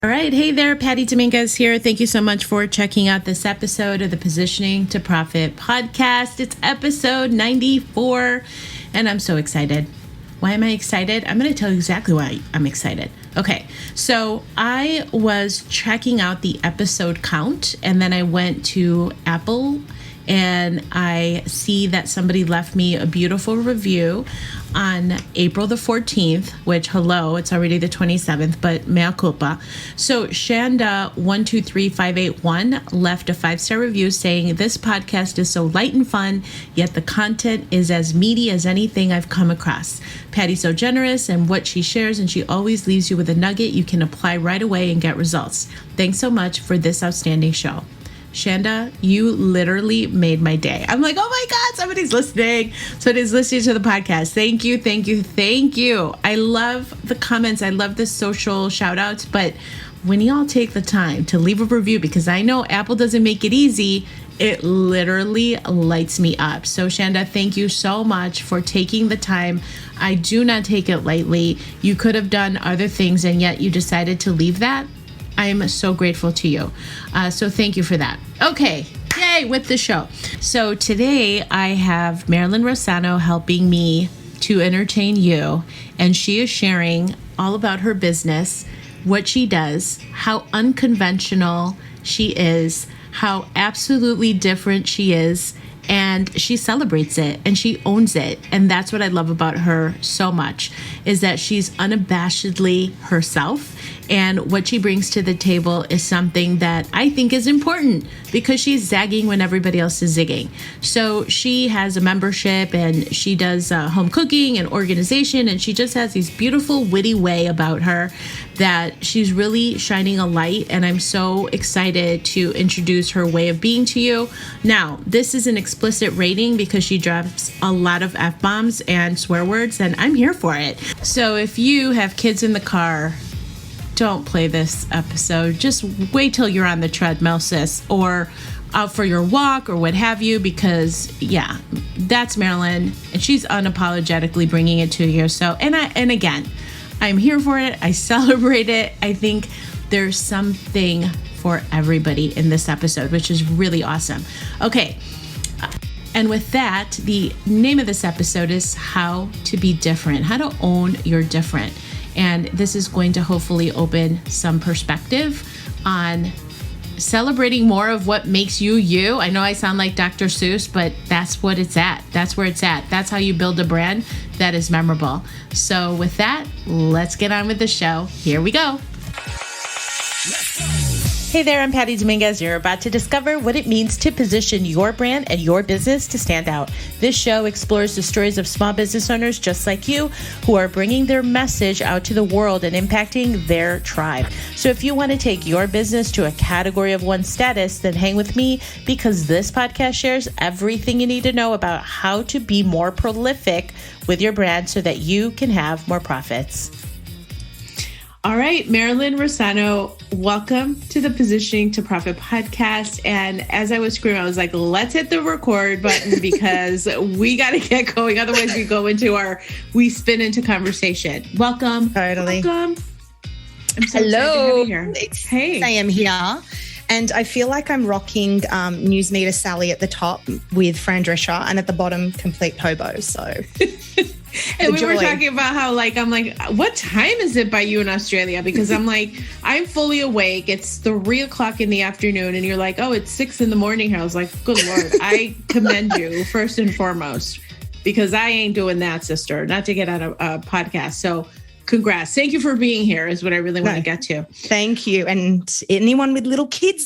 All right. Hey there, Patty Dominguez here. Thank you so much for checking out this episode of the Positioning to Profit podcast. It's episode 94, and I'm so excited. Why am I excited? I'm going to tell you exactly why I'm excited. Okay, so I was checking out the episode count, and then I went to Apple, and I see that somebody left me a beautiful review on April the 14th, which, hello, it's already the 27th, but mea culpa. So Shanda 123581 left a 5-star review saying, "This podcast is so light and fun, yet the content is as meaty as anything I've come across. Patty's so generous and what she shares, and she always leaves you with a nugget you can apply right away and get results. Thanks so much for this outstanding show." Shanda, you literally made my day. I'm like, oh my God, somebody's listening. Somebody's listening to the podcast. Thank you, thank you, thank you. I love the comments. I love the social shout outs. But when y'all take the time to leave a review, because I know Apple doesn't make it easy, it literally lights me up. So Shanda, thank you so much for taking the time. I do not take it lightly. You could have done other things, and yet you decided to leave that. I'm so grateful to you. So thank you for that. Okay, yay, with the show. So today I have Marylin Rossano helping me to entertain you, and she is sharing all about her business, what she does, how unconventional she is, how absolutely different she is, and she celebrates it and she owns it. And that's what I love about her so much, is that she's unabashedly herself. And what she brings to the table is something that I think is important, because she's zagging when everybody else is zigging. So she has a membership, and she does home cooking and organization. And she just has this beautiful, witty way about her that she's really shining a light. And I'm so excited to introduce her way of being to you. Now, this is an explicit rating because she drops a lot of F-bombs and swear words, and I'm here for it. So if you have kids in the car, don't play this episode. Just wait till you're on the treadmill, sis, or out for your walk or what have you, because yeah, that's Marylin, and she's unapologetically bringing it to you. So, and again, I'm here for it. I celebrate it. I think there's something for everybody in this episode, which is really awesome. Okay. And with that, the name of this episode is How to Be Different, how to own your different. And this is going to hopefully open some perspective on celebrating more of what makes you you. I know I sound like Dr. Seuss, but that's what it's at. That's where it's at. That's how you build a brand that is memorable. So with that, let's get on with the show. Here we go. Hey there, I'm Patty Dominguez. You're about to discover what it means to position your brand and your business to stand out. This show explores the stories of small business owners just like you, who are bringing their message out to the world and impacting their tribe. So if you want to take your business to a category of one status, then hang with me, because this podcast shares everything you need to know about how to be more prolific with your brand so that you can have more profits. All right, Marylin Rossano, welcome to the Positioning to Profit podcast. And as I was screaming, I was like, let's hit the record button, because we got to get going. Otherwise, we spin into conversation. Welcome. Totally. Welcome. I'm so Hello. excited to have you here. Hey. I am here. And I feel like I'm rocking News Meter Sally at the top with Fran Drescher, and at the bottom, complete hobo. So... And we were talking about how, I'm like, what time is it by you in Australia? Because I'm like, I'm fully awake. It's 3:00 in the afternoon. And you're like, oh, it's 6 a.m. here. I was like, good Lord, I commend you first and foremost, because I ain't doing that, sister, not to get on a podcast. So congrats. Thank you for being here is what I really want to get to. Thank you. And anyone with little kids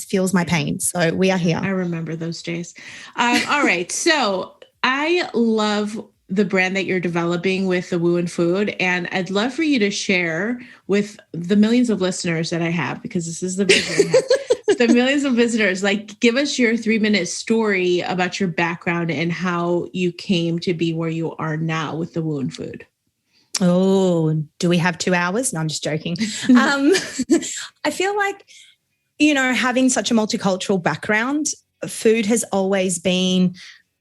feels my pain. So we are here. I remember those days. All right. So I love the brand that you're developing with the Woo and Food. And I'd love for you to share with the millions of listeners that I have, because this is the vision I have, the millions of visitors, give us your 3-minute story about your background and how you came to be where you are now with the Woo and Food. Oh, do we have 2 hours? No, I'm just joking. I feel like, having such a multicultural background, food has always been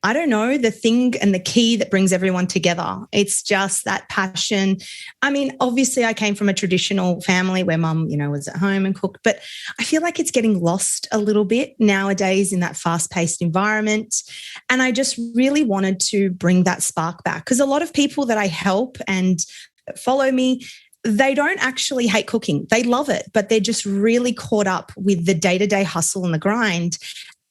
I don't know, the thing and the key that brings everyone together. It's just that passion. I mean, obviously I came from a traditional family where mum, was at home and cooked, but I feel like it's getting lost a little bit nowadays in that fast-paced environment. And I just really wanted to bring that spark back, because a lot of people that I help and follow me, they don't actually hate cooking. They love it, but they're just really caught up with the day-to-day hustle and the grind.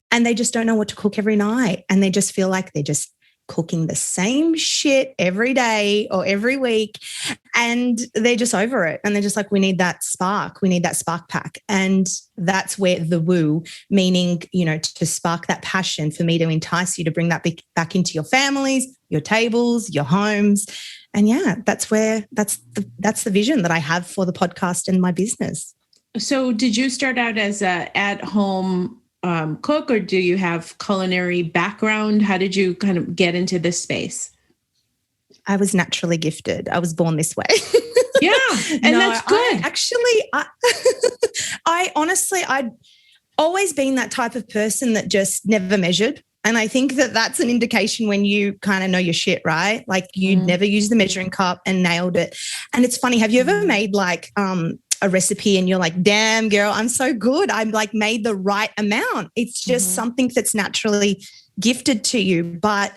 And they just don't know what to cook every night. And they just feel like they're just cooking the same shit every day or every week. And they're just over it. And they're just like, we need that spark. We need that spark pack. And that's where the woo, meaning, to spark that passion for me to entice you to bring that back into your families, your tables, your homes. And that's the vision that I have for the podcast and my business. So did you start out as a at-home cook, or do you have culinary background? How did you kind of get into this space? I was naturally gifted. I was born this way. Yeah. And that's good. I honestly, I'd always been that type of person that just never measured. And I think that that's an indication when you kind of know your shit, right? Like you never used the measuring cup and nailed it. And it's funny. Have you ever made like, a recipe and you're like, damn girl, I'm so good. I'm like made the right amount. It's just something that's naturally gifted to you, but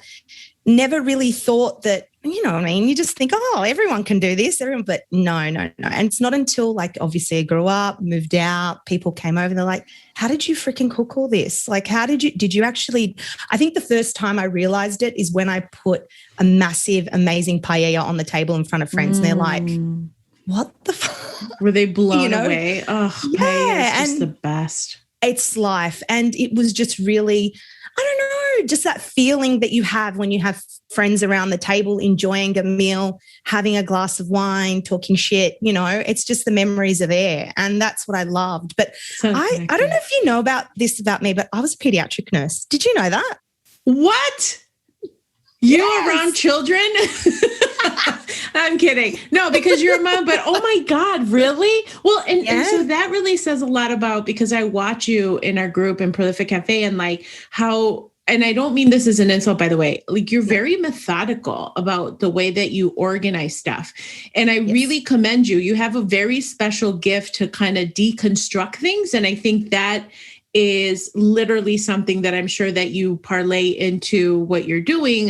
never really thought that, you know what I mean? You just think, oh, everyone can do this. But no. And it's not until like, obviously I grew up, moved out, people came over, they're like, how did you freaking cook all this? Like, did you actually, I think the first time I realized it is when I put a massive, amazing paella on the table in front of friends and they're like, what the fuck? Were they blown away? Oh, yeah. It's just the best. It's life. And it was just really, I don't know, just that feeling that you have when you have friends around the table enjoying a meal, having a glass of wine, talking shit, it's just the memories are there. And that's what I loved. But I don't know if you know about me, but I was a pediatric nurse. Did you know that? What? You around children? I'm kidding. No, because you're a mom, but oh my God, really? Well, and so that really says a lot about, because I watch you in our group in Prolific Cafe and like how, and I don't mean this as an insult, by the way, like you're very methodical about the way that you organize stuff. And I really commend you. You have a very special gift to kind of deconstruct things. And I think that is literally something that I'm sure that you parlay into what you're doing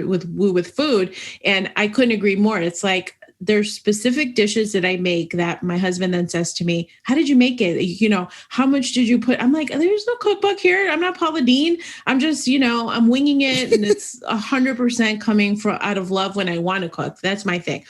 with food. And I couldn't agree more. It's like, there's specific dishes that I make that my husband then says to me, how did you make it? How much did you put? I'm like, there's no cookbook here. I'm not Paula Deen. I'm just, I'm winging it. And it's 100% coming out of love when I want to cook. That's my thing.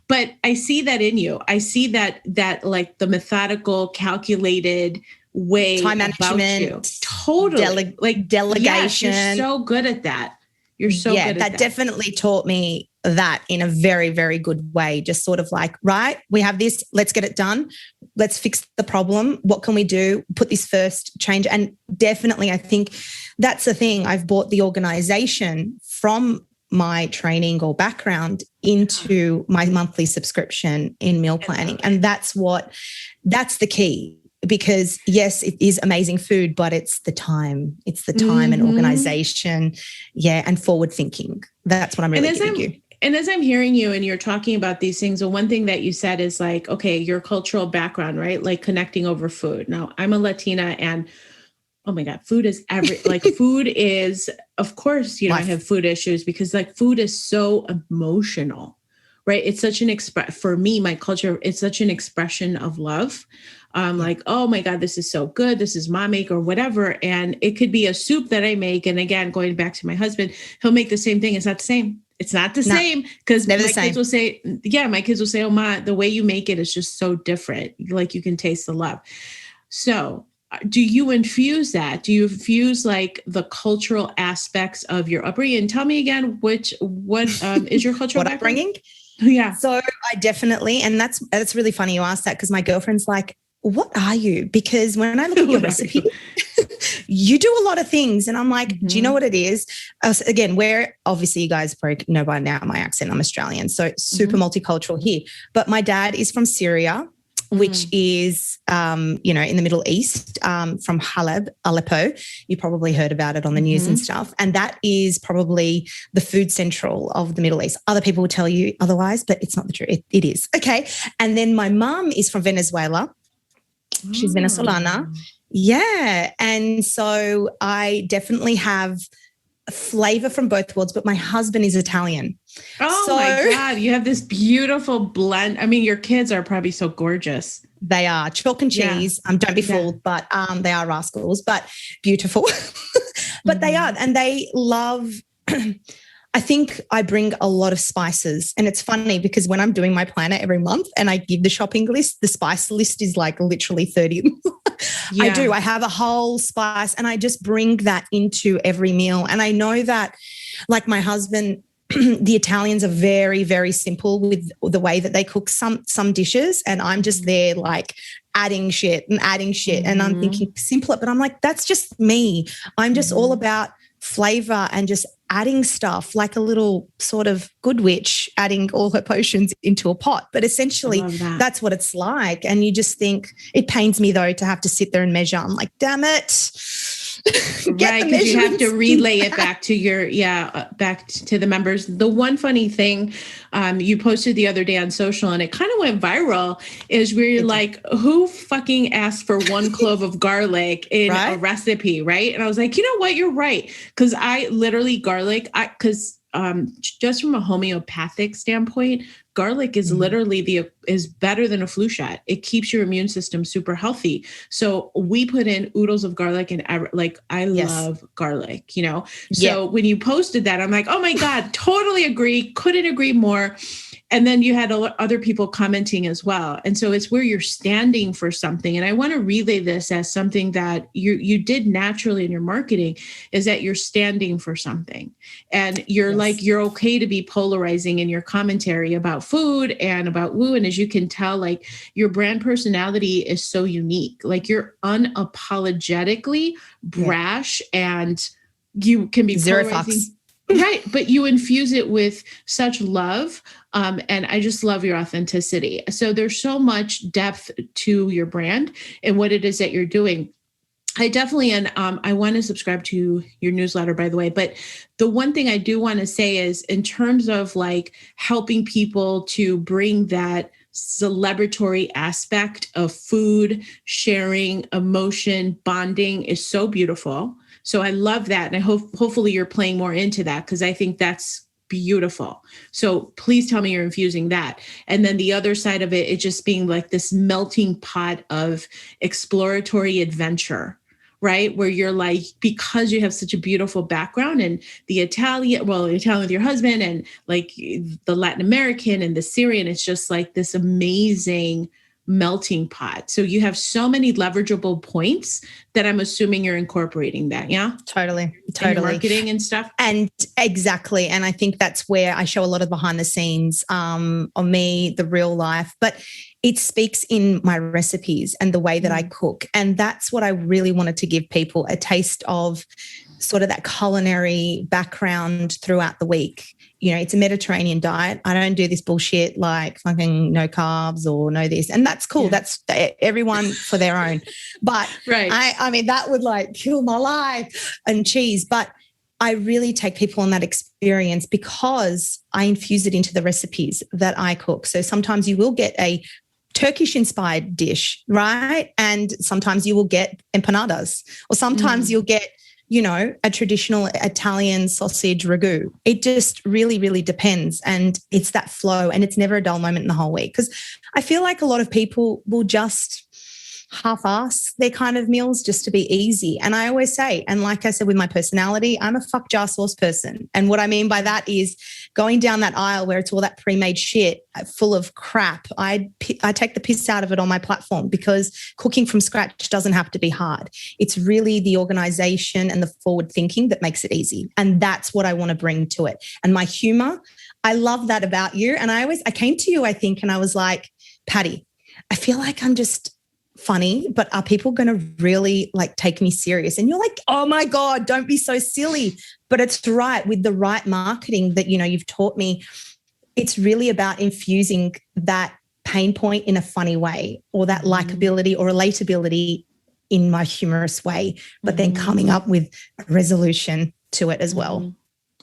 But I see that in you. I see that like the methodical, calculated way, time management, totally like delegation. Yes, you're so good at that. You're so good at that. That definitely taught me that in a very, very good way. Just sort of like, right, we have this, let's get it done. Let's fix the problem. What can we do? Put this first, change. And definitely, I think that's the thing. I've brought the organization from my training or background into my monthly subscription in meal planning. And that's the key. Because yes, it is amazing food, but it's the time. It's the time and organization. Yeah. And forward thinking. That's what I'm really giving you. And as I'm hearing you and you're talking about these things, well, one thing that you said is like, okay, your cultural background, right? Like connecting over food. Now I'm a Latina and oh my God, food is food is, of course, I have food issues because like food is so emotional, right? It's such an for me, my culture, it's such an expression of love. Like, oh my God, this is so good. This is my make or whatever. And it could be a soup that I make. And again, going back to my husband, he'll make the same thing. It's not the same. It's not the same because my kids will say, oh, Ma, the way you make it is just so different. Like you can taste the love. So do you infuse that? Do you infuse like the cultural aspects of your upbringing? And tell me again, what is your cultural what upbringing? Yeah. So I definitely, and that's really funny you asked that because my girlfriend's like, what are you? Because when I look at your recipe, you do a lot of things. And I'm like, do you know what it is? Again, where obviously you guys probably know by now my accent, I'm Australian. So super multicultural here. But my dad is from Syria. which is, in the Middle East, from Aleppo. You probably heard about it on the news and stuff. And that is probably the food central of the Middle East. Other people will tell you otherwise, but it's not the truth. It is. Okay. And then my mum is from Venezuela. She's Venezolana. Yeah. And so I definitely have a flavor from both worlds, but my husband is Italian. Oh my God. You have this beautiful blend. I mean, your kids are probably so gorgeous. They are chalk and cheese. Don't be fooled, but they are rascals, but beautiful. But they are, and they love, I think I bring a lot of spices. And it's funny because when I'm doing my planner every month and I give the shopping list, the spice list is like literally 30. I do. I have a whole spice and I just bring that into every meal. And I know that, like my husband, the Italians are very, very simple with the way that they cook some dishes. And I'm just there like adding shit. And I'm thinking simpler, but I'm like, that's just me. I'm just all about flavor and just adding stuff like a little sort of good witch adding all her potions into a pot. But essentially that's what it's like. And you just think, it pains me though to have to sit there and measure. I'm like, damn it. Right, because you have to relay it back to back to the members. The one funny thing you posted the other day on social, and it kind of went viral, is where you're like, who fucking asked for 1 clove of garlic in a recipe, right? And I was like, you know what, you're right. Because I literally just from a homeopathic standpoint, garlic is literally is better than a flu shot. It keeps your immune system super healthy. So we put in oodles of garlic, and I love garlic, So when you posted that, I'm like, oh my God, totally agree. Couldn't agree more. And then you had other people commenting as well. And so it's where you're standing for something. And I want to relay this as something that you did naturally in your marketing, is that you're standing for something. And you're you're okay to be polarizing in your commentary about food and about woo. And as you can tell, like your brand personality is so unique. Like you're unapologetically brash and you can be zero polarizing. fucks. Right. But you infuse it with such love. And I just love your authenticity. So there's so much depth to your brand and what it is that you're doing. I definitely, and I want to subscribe to your newsletter, by the way. But the one thing I do want to say is in terms of like helping people to bring that celebratory aspect of food, sharing, emotion, bonding is so beautiful. So I love that. And I hopefully you're playing more into that, because I think that's beautiful. So please tell me you're infusing that. And then the other side of it just being like this melting pot of exploratory adventure, right? Where you're like, because you have such a beautiful background and the Italian with your husband and like the Latin American and the Syrian, it's just like this amazing melting pot. So you have so many leverageable points that I'm assuming you're incorporating that. Yeah. Totally. In marketing and stuff. And exactly. And I think that's where I show a lot of behind the scenes on me, the real life, but it speaks in my recipes and the way that I cook. And that's what I really wanted to give people, a taste of sort of that culinary background throughout the week. It's a Mediterranean diet. I don't do this bullshit like fucking no carbs or no this. And that's cool. Yeah. That's everyone for their own. But I mean, that would like kill my life, and cheese. But I really take people on that experience because I infuse it into the recipes that I cook. So sometimes you will get a Turkish-inspired dish, right? And sometimes you will get empanadas, or sometimes you'll get a traditional Italian sausage ragu. It just really, really depends. And it's that flow, and it's never a dull moment in the whole week. Because I feel like a lot of people will just half-ass their kind of meals just to be easy. And I always say, and like I said, with my personality, I'm a fuck jar sauce person. And what I mean by that is going down that aisle where it's all that pre-made shit full of crap. I take the piss out of it on my platform, because cooking from scratch doesn't have to be hard. It's really the organization and the forward thinking that makes it easy. And that's what I want to bring to it. And my humor, I love that about you. And I came to you, I think, and I was like, Patty, I feel like I'm just funny, but are people going to really like take me serious? And you're like, oh my God, don't be so silly. But it's right, with the right marketing that, you've taught me. It's really about infusing that pain point in a funny way, or that likability or relatability in my humorous way, but then coming up with a resolution to it as well.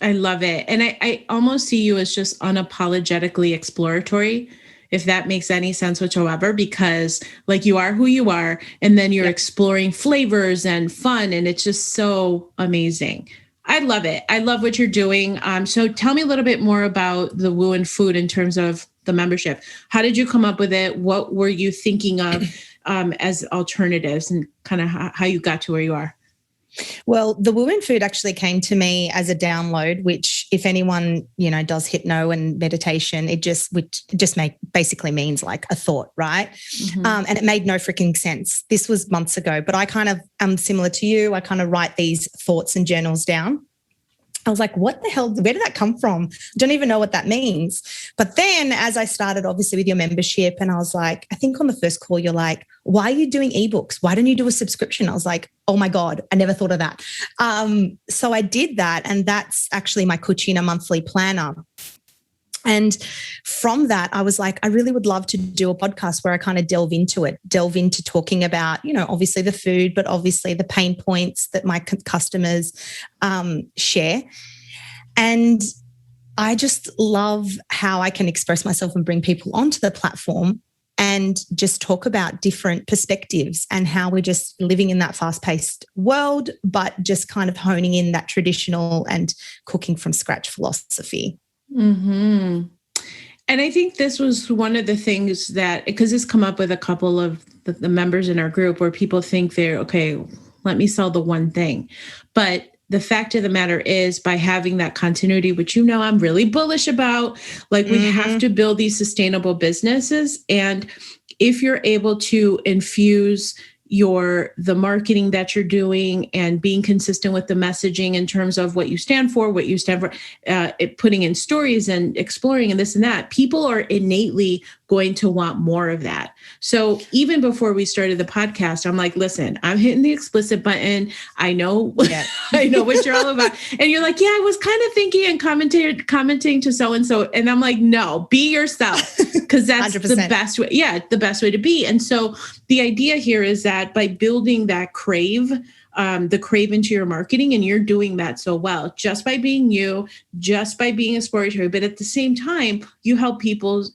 I love it. And I almost see you as just unapologetically exploratory, if that makes any sense whatsoever, because like you are who you are, and then you're exploring flavors and fun, and it's just so amazing. I love it. I love what you're doing. So tell me a little bit more about the Woo and Food in terms of the membership. How did you come up with it? What were you thinking of as alternatives, and kind of how you got to where you are? Well, the Woo and Food actually came to me as a download, which if anyone, does hypno and meditation, basically means like a thought, right? And it made no freaking sense. This was months ago, but I kind of am similar to you. I kind of write these thoughts and journals down. I was like, what the hell? Where did that come from? I don't even know what that means. But then as I started, obviously, with your membership, and I was like, I think on the first call, you're like, why are you doing ebooks? Why don't you do a subscription? I was like, oh my God, I never thought of that. So I did that. And that's actually my Cucina monthly planner. And from that, I was like, I really would love to do a podcast where I kind of delve into talking about, obviously the food, but obviously the pain points that my customers share. And I just love how I can express myself and bring people onto the platform and just talk about different perspectives and how we're just living in that fast-paced world, but just kind of honing in that traditional and cooking from scratch philosophy. And I think this was one of the things that, because it's come up with a couple of the members in our group where people think they're, okay, let me sell the one thing. But the fact of the matter is, by having that continuity, which I'm really bullish about, like we have to build these sustainable businesses. And if you're able to infuse the marketing that you're doing and being consistent with the messaging in terms of what you stand for, putting in stories and exploring and this and that, people are innately going to want more of that. So even before we started the podcast, I'm like, listen, I'm hitting the explicit button. I know, I know what you're all about. And you're like, yeah, I was kind of thinking and commenting to so-and-so. And I'm like, no, be yourself, because that's 100%. The best way. Yeah, the best way to be. And so the idea here is that by building that crave into your marketing, and you're doing that so well, just by being you, just by being exploratory, but at the same time, you help people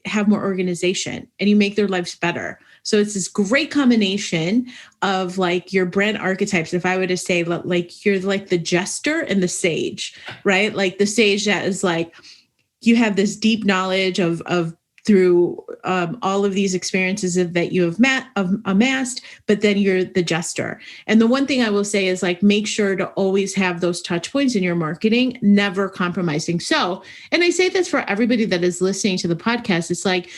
have more organization and you make their lives better. So it's this great combination of like your brand archetypes. If I were to say like you're like the jester and the sage, right? Like the sage that is like, you have this deep knowledge of through all of these experiences that you have amassed, but then you're the jester. And the one thing I will say is like, make sure to always have those touch points in your marketing, never compromising. So, and I say this for everybody that is listening to the podcast, it's like,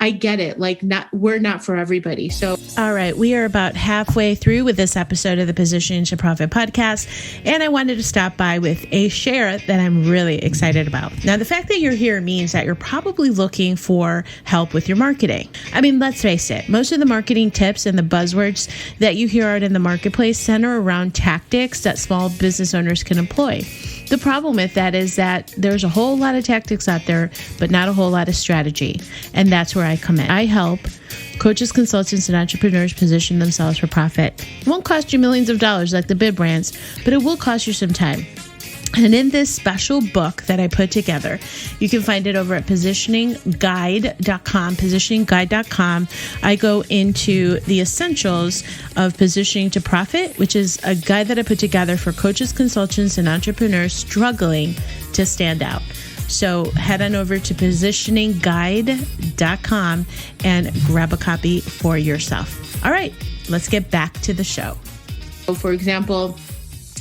I get it. Like we're not for everybody. So, all right, we are about halfway through with this episode of the Positioning to Profit podcast. And I wanted to stop by with a share that I'm really excited about. Now, the fact that you're here means that you're probably looking for help with your marketing. I mean, let's face it, most of the marketing tips and the buzzwords that you hear out in the marketplace center around tactics that small business owners can employ. The problem with that is that there's a whole lot of tactics out there, but not a whole lot of strategy. And that's where I come in. I help coaches, consultants, and entrepreneurs position themselves for profit. It won't cost you millions of dollars like the big brands, but it will cost you some time. And in this special book that I put together, you can find it over at positioningguide.com, I go into the essentials of positioning to profit, which is a guide that I put together for coaches, consultants, and entrepreneurs struggling to stand out. So head on over to positioningguide.com and grab a copy for yourself. All right, let's get back to the show. So for example,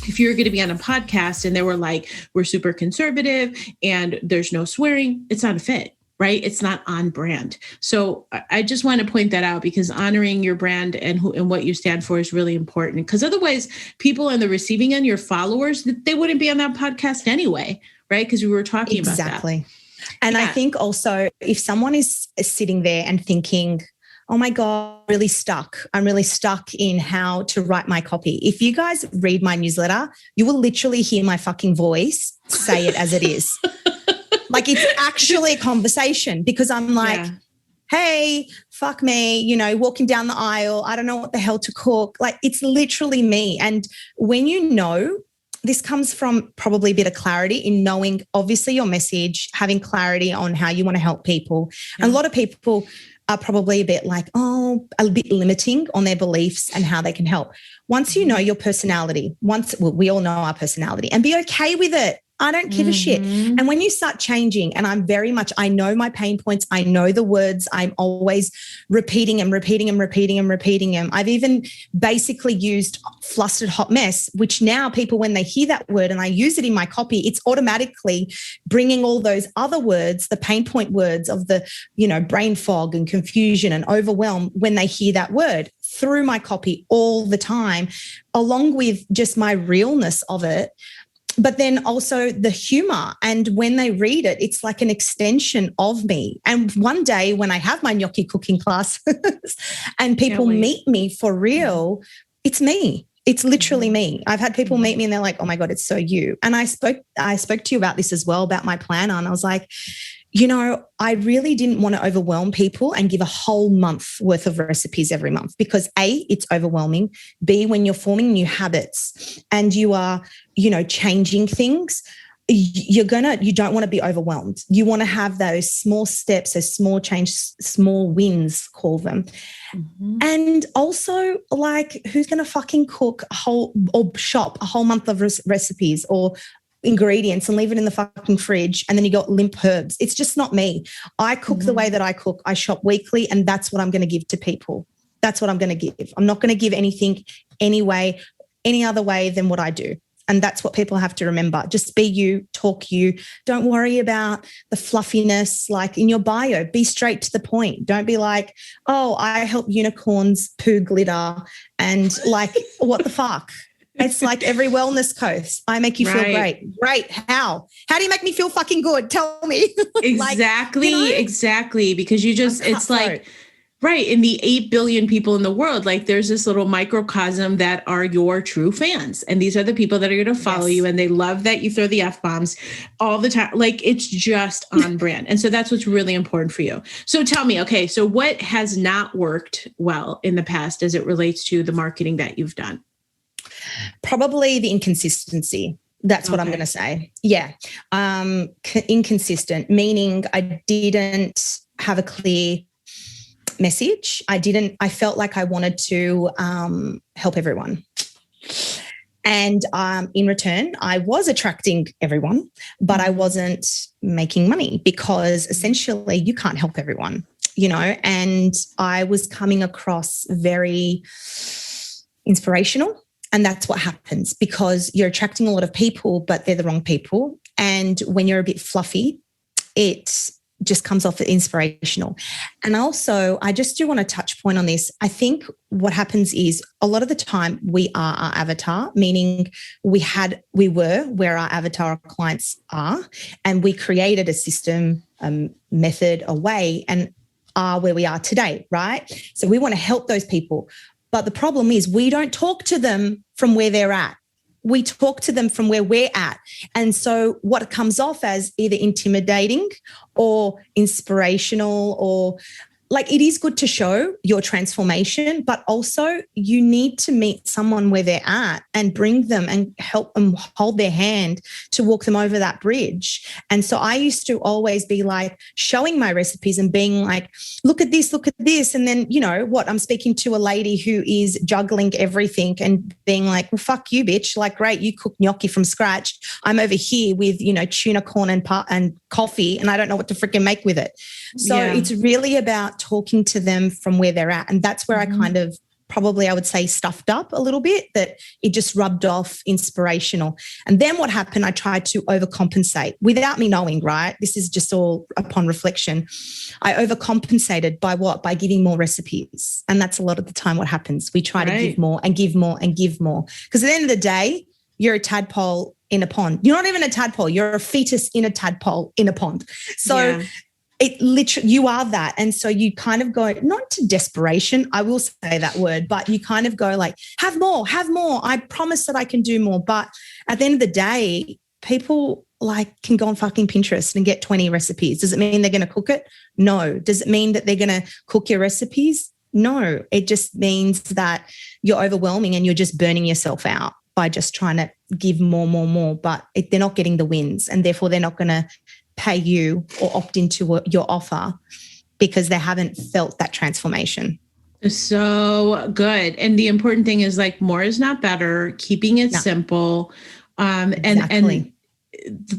if you're going to be on a podcast and they were like, we're super conservative and there's no swearing, it's not a fit, right? It's not on brand. So I just want to point that out, because honoring your brand and what you stand for is really important, because otherwise people on the receiving end, your followers, they wouldn't be on that podcast anyway, right? Because we were talking about that. Exactly. And I think also if someone is sitting there and thinking, oh my God, I'm really stuck in how to write my copy. If you guys read my newsletter, you will literally hear my fucking voice say it as it is. Like it's actually a conversation because I'm like, hey, fuck me, you know, walking down the aisle, I don't know what the hell to cook. Like it's literally me. And when you know, this comes from probably a bit of clarity in knowing obviously your message, having clarity on how you want to help people. Yeah. And a lot of people are probably a bit like, a bit limiting on their beliefs and how they can help. Once you know your personality, we all know our personality, and be okay with it. I don't give a shit. And when you start changing, and I know my pain points, I know the words, I'm always repeating them. I've even basically used flustered hot mess, which now people, when they hear that word and I use it in my copy, it's automatically bringing all those other words, the pain point words of the, you know, brain fog and confusion and overwhelm when they hear that word through my copy all the time, along with just my realness of it. But then also the humor. And when they read it, it's like an extension of me. And one day when I have my gnocchi cooking class and people meet me for real, it's me. It's literally me. I've had people meet me and they're like, oh my God, it's so you. And I spoke to you about this as well, about my planner. And I was like, you know, I really didn't want to overwhelm people and give a whole month worth of recipes every month because A, it's overwhelming. B, when you're forming new habits and you are, you know, changing things, you don't want to be overwhelmed. You want to have those small steps, those small change, small wins, call them. And also, like, who's going to fucking cook shop a whole month of recipes or ingredients and leave it in the fucking fridge and then you got limp herbs? It's just not me. I cook the way that I cook. I shop weekly and that's what I'm going to give to people. That's what I'm going to give. I'm not going to give anything any other way than what I do. And that's what people have to remember. Just be you, talk you. Don't worry about the fluffiness, like in your bio. Be straight to the point. Don't be like, oh, I help unicorns poo glitter and like, what the fuck? It's like every wellness coach. I make you feel great. Great. How? How do you make me feel fucking good? Tell me. Exactly. Like, you know? Exactly. Because you just, it's like, right. In the 8 billion people in the world, like there's this little microcosm that are your true fans. And these are the people that are going to follow you. And they love that you throw the F-bombs all the time. Like it's just on brand. And so that's what's really important for you. So tell me, okay, so what has not worked well in the past as it relates to the marketing that you've done? Probably the inconsistency. That's what I'm going to say. Yeah. Inconsistent, meaning I didn't have a clear message. I felt like I wanted to help everyone. And in return, I was attracting everyone, but I wasn't making money because essentially you can't help everyone, you know, and I was coming across very inspirational. And that's what happens because you're attracting a lot of people, but they're the wrong people. And when you're a bit fluffy, it just comes off as inspirational. And also, I just do want to touch point on this. I think what happens is a lot of the time we are our avatar, meaning we were where our avatar clients are, and we created a system, a method, a way, and are where we are today, right? So we want to help those people. But the problem is we don't talk to them from where they're at. We talk to them from where we're at. And so what comes off as either intimidating or inspirational or like it is good to show your transformation, but also you need to meet someone where they're at and bring them and help them hold their hand to walk them over that bridge. And so I used to always be like showing my recipes and being like, look at this. And then, you know what, I'm speaking to a lady who is juggling everything and being like, well, fuck you, bitch. Like, great, you cook gnocchi from scratch. I'm over here with, you know, tuna, corn and coffee, and I don't know what to freaking make with it. So it's really about talking to them from where they're at. And that's where I kind of probably, I would say, stuffed up a little bit, that it just rubbed off inspirational. And then what happened, I tried to overcompensate without me knowing, right? This is just all upon reflection. I overcompensated by what? By giving more recipes. And that's a lot of the time what happens. We try to give more and give more and give more. Because at the end of the day, you're a tadpole in a pond. You're not even a tadpole. You're a fetus in a tadpole in a pond. So it literally, you are that. And so you kind of go, not to desperation, I will say that word, but you kind of go like, have more. I promise that I can do more. But at the end of the day, people like can go on fucking Pinterest and get 20 recipes. Does it mean they're going to cook it? No. Does it mean that they're going to cook your recipes? No. It just means that you're overwhelming and you're just burning yourself out by just trying to give more. But they're not getting the wins, and therefore they're not going to pay you or opt into your offer because they haven't felt that transformation. So good. And the important thing is like more is not better, keeping it simple. And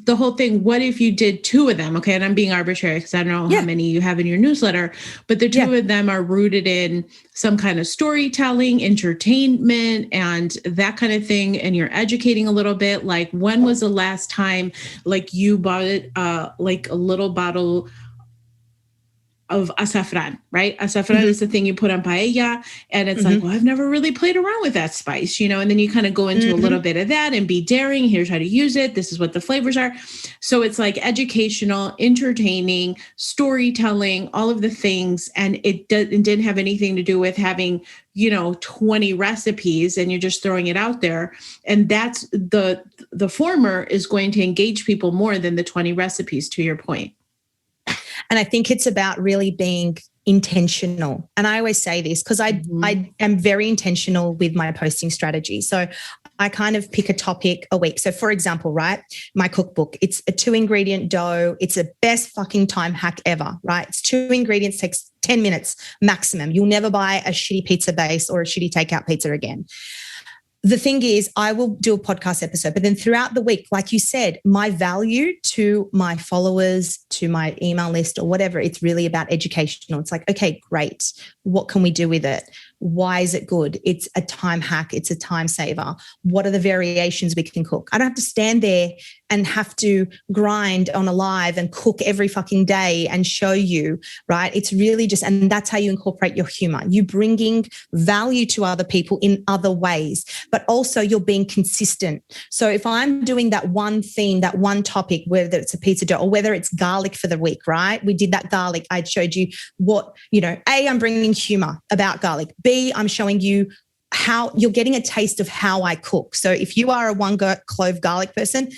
the whole thing, what if you did 2 of them? Okay. And I'm being arbitrary because I don't know how many you have in your newsletter, but the 2 of them are rooted in some kind of storytelling, entertainment, and that kind of thing. And you're educating a little bit. Like, when was the last time like you bought it, like a little bottle of azafran, right? Azafran is the thing you put on paella. And it's like, well, I've never really played around with that spice, you know, and then you kind of go into a little bit of that and be daring. Here's how to use it. This is what the flavors are. So it's like educational, entertaining, storytelling, all of the things. And it didn't have anything to do with having, you know, 20 recipes and you're just throwing it out there. And that's the former is going to engage people more than the 20 recipes, to your point. And I think it's about really being intentional. And I always say this because I am very intentional with my posting strategy. So I kind of pick a topic a week. So for example, right, my cookbook, it's a 2-ingredient dough. It's a best fucking time hack ever, right? It's 2 ingredients, takes 10 minutes maximum. You'll never buy a shitty pizza base or a shitty takeout pizza again. The thing is, I will do a podcast episode, but then throughout the week, like you said, my value to my followers, to my email list or whatever, it's really about educational. It's like, okay, great. What can we do with it? Why is it good? It's a time hack. It's a time saver. What are the variations we can cook? I don't have to stand there and have to grind on a live and cook every fucking day and show you, right? It's really just, and that's how you incorporate your humor. You bringing value to other people in other ways, but also you're being consistent. So if I'm doing that one theme, that one topic, whether it's a pizza dough or whether it's garlic for the week, right? We did that garlic. I showed you what, you know, A, I'm bringing humor about garlic. B, I'm showing you how you're getting a taste of how I cook. So if you are a 1 clove garlic person,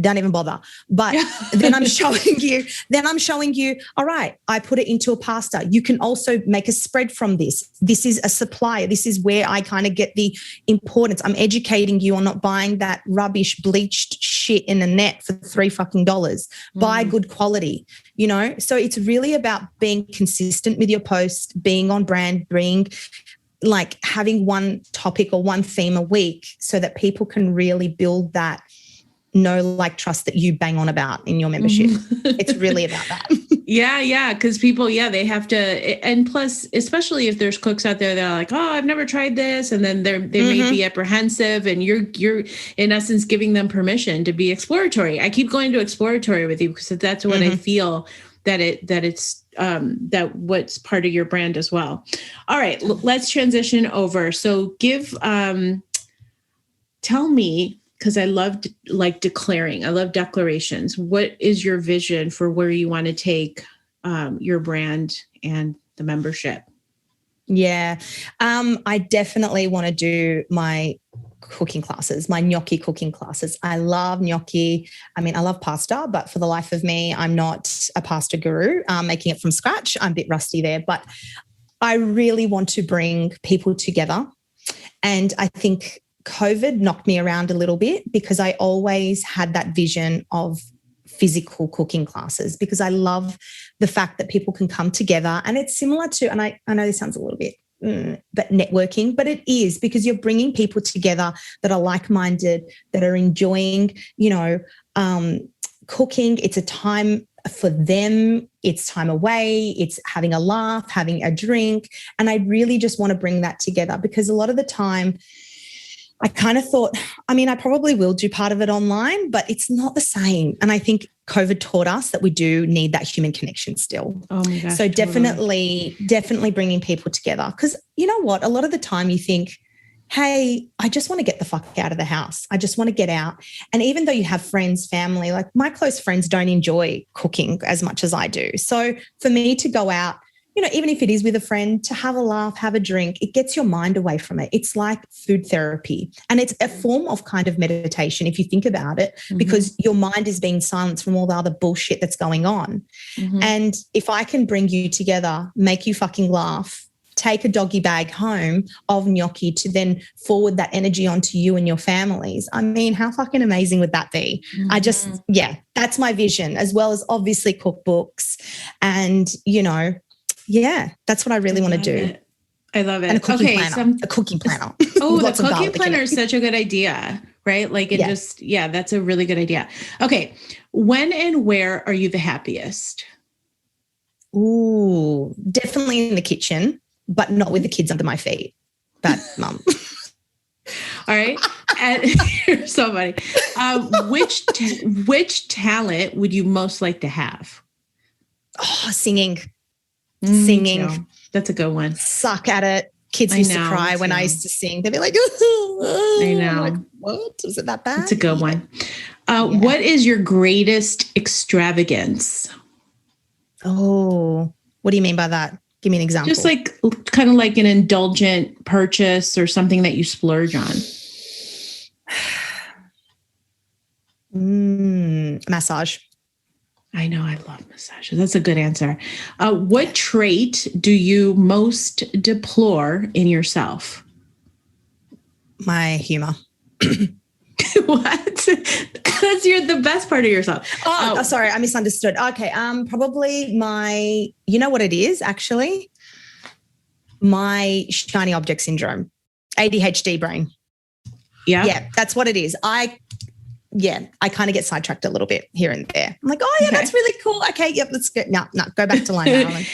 don't even bother. But then I'm showing you, all right, I put it into a pasta. You can also make a spread from this. This is a supplier. This is where I kind of get the importance. I'm educating you on not buying that rubbish bleached shit in a net for $3 fucking. Buy good quality, you know? So it's really about being consistent with your posts, being on brand, like having one topic or one theme a week so that people can really build that know, like, trust that you bang on about in your membership. It's really about that. Yeah. Because people, they have to, and plus, especially if there's cooks out there that are like, oh, I've never tried this. And then they may be apprehensive and you're in essence giving them permission to be exploratory. I keep going to exploratory with you because that's what I feel that what's part of your brand as well. All right, let's transition over. So tell me, because I love declaring. I love declarations. What is your vision for where you want to take your brand and the membership? Yeah, I definitely want to do my cooking classes, my gnocchi cooking classes. I love gnocchi. I mean, I love pasta, but for the life of me, I'm not a pasta guru. Making it from scratch, I'm a bit rusty there, but I really want to bring people together. And I think COVID knocked me around a little bit because I always had that vision of physical cooking classes because I love the fact that people can come together. And it's similar to, and I know this sounds a little bit, but networking, but it is because you're bringing people together that are like-minded, that are enjoying, cooking. It's a time for them. It's time away. It's having a laugh, having a drink. And I really just want to bring that together because a lot of the time, I kind of thought, I probably will do part of it online, but it's not the same. And I think COVID taught us that we do need that human connection still. Oh my gosh. So definitely bringing people together. Because you know what? A lot of the time you think, hey, I just want to get the fuck out of the house. I just want to get out. And even though you have friends, family, like my close friends don't enjoy cooking as much as I do. So for me to go out, even if it is with a friend, to have a laugh, have a drink, it gets your mind away from it. It's like food therapy. And it's a form of kind of meditation if you think about it, because your mind is being silenced from all the other bullshit that's going on. And if I can bring you together, make you fucking laugh, take a doggy bag home of gnocchi to then forward that energy onto you and your families. I mean, how fucking amazing would that be? I just, that's my vision, as well as obviously cookbooks and, that's what I really want to do. I love it. And a cooking planner. A cooking planner. Oh, the cooking planner is such a good idea, right? Like it that's a really good idea. Okay. When and where are you the happiest? Ooh, definitely in the kitchen, but not with the kids under my feet. But mum. All right. And you're so funny. Which talent would you most like to have? Oh, singing. Singing. Too. That's a good one. Suck at it. Kids used to cry when I used to sing. They'd be like, I know. Like, what? Was it that bad? It's a good one. What is your greatest extravagance? Oh, what do you mean by that? Give me an example. Just like kind of like an indulgent purchase or something that you splurge on. Massage. I know. I love massages. That's a good answer. What trait do you most deplore in yourself? My humor. What? That's the best part of yourself. Oh, sorry. I misunderstood. Okay. Probably you know what it is actually? My shiny object syndrome, ADHD brain. Yeah. Yeah. That's what it is. I kind of get sidetracked a little bit here and there. I'm like, that's really cool. Okay. Yep. Let's go. No, go back to line, Marylin.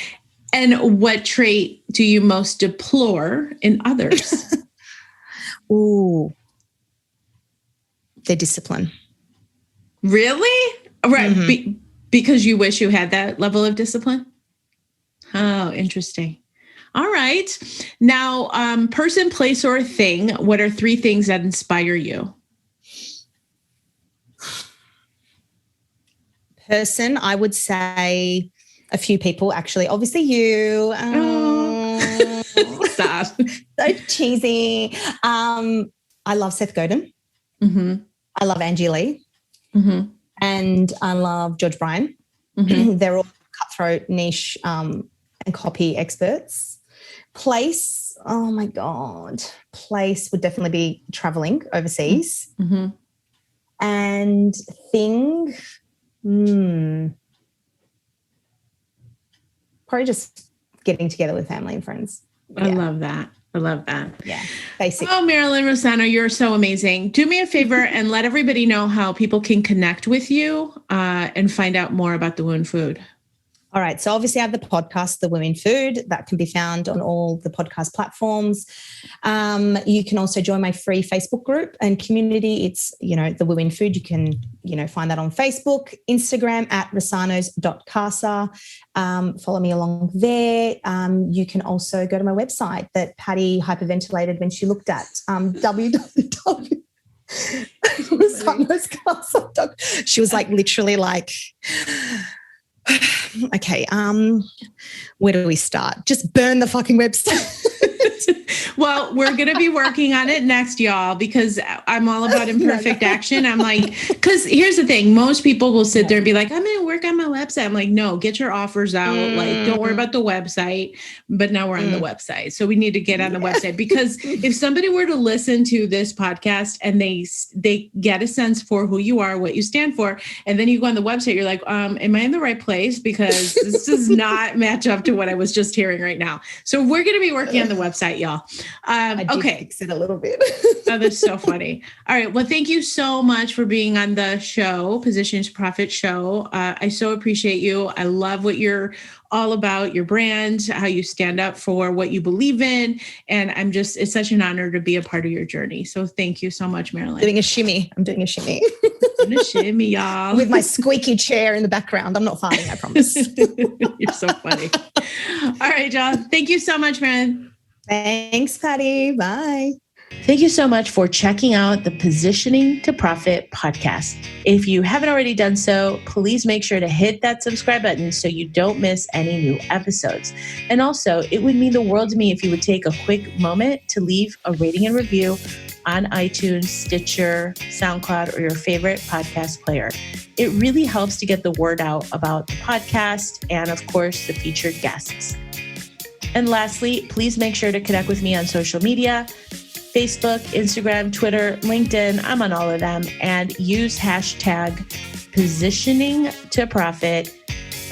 And what trait do you most deplore in others? Ooh. Their discipline. Really? Right. Because you wish you had that level of discipline? Oh, interesting. All right. Now, person, place, or thing, what are 3 things that inspire you? Person, I would say a few people, actually. Obviously you. Stop. So cheesy. I love Seth Godin. I love Angie Lee. And I love George Bryan. They're all cutthroat, niche, and copy experts. Place, oh my God. Place would definitely be traveling overseas. And thing, probably just getting together with family and friends. I love that. I love that. Yeah. Basic. Oh, Marylin Rossano, you're so amazing. Do me a favor and let everybody know how people can connect with you and find out more about the Women Food. All right. So obviously I have the podcast, The Women Food, that can be found on all the podcast platforms. You can also join my free Facebook group and community. It's, The Women Food. You can, find that on Facebook, Instagram at rosanos.casa. Follow me along there. You can also go to my website that Patty hyperventilated when she looked at www.rosanoscasa.com. She was like, literally like... Okay, where do we start? Just burn the fucking website. Well, we're going to be working on it next, y'all, because I'm all about imperfect action. I'm like, because here's the thing. Most people will sit there and be like, I'm going to work on my website. I'm like, no, get your offers out. Like, don't worry about the website. But now we're on the website. So we need to get on the website, because if somebody were to listen to this podcast and they get a sense for who you are, what you stand for, and then you go on the website, you're like, am I in the right place? Because this does not match up to what I was just hearing right now. So we're going to be working on the website, y'all. Okay. Fix it a little bit. Oh, that's so funny. All right. Well, thank you so much for being on the show, Position to Profit show. I so appreciate you. I love what you're all about, your brand, how you stand up for what you believe in. And it's such an honor to be a part of your journey. So thank you so much, Marylin. I'm doing a shimmy, y'all. With my squeaky chair in the background. I'm not farting, I promise. You're so funny. All right, y'all. Thank you so much, Marylin. Thanks, Patty. Bye. Thank you so much for checking out the Positioning to Profit podcast. If you haven't already done so, please make sure to hit that subscribe button so you don't miss any new episodes. And also, it would mean the world to me if you would take a quick moment to leave a rating and review on iTunes, Stitcher, SoundCloud, or your favorite podcast player. It really helps to get the word out about the podcast and, of course, the featured guests. And lastly, please make sure to connect with me on social media. Facebook, Instagram, Twitter, LinkedIn, I'm on all of them, and use hashtag positioning to profit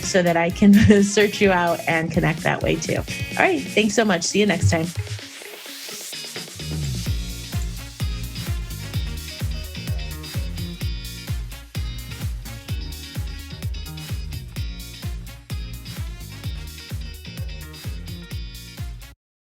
so that I can search you out and connect that way too. All right, thanks so much. See you next time.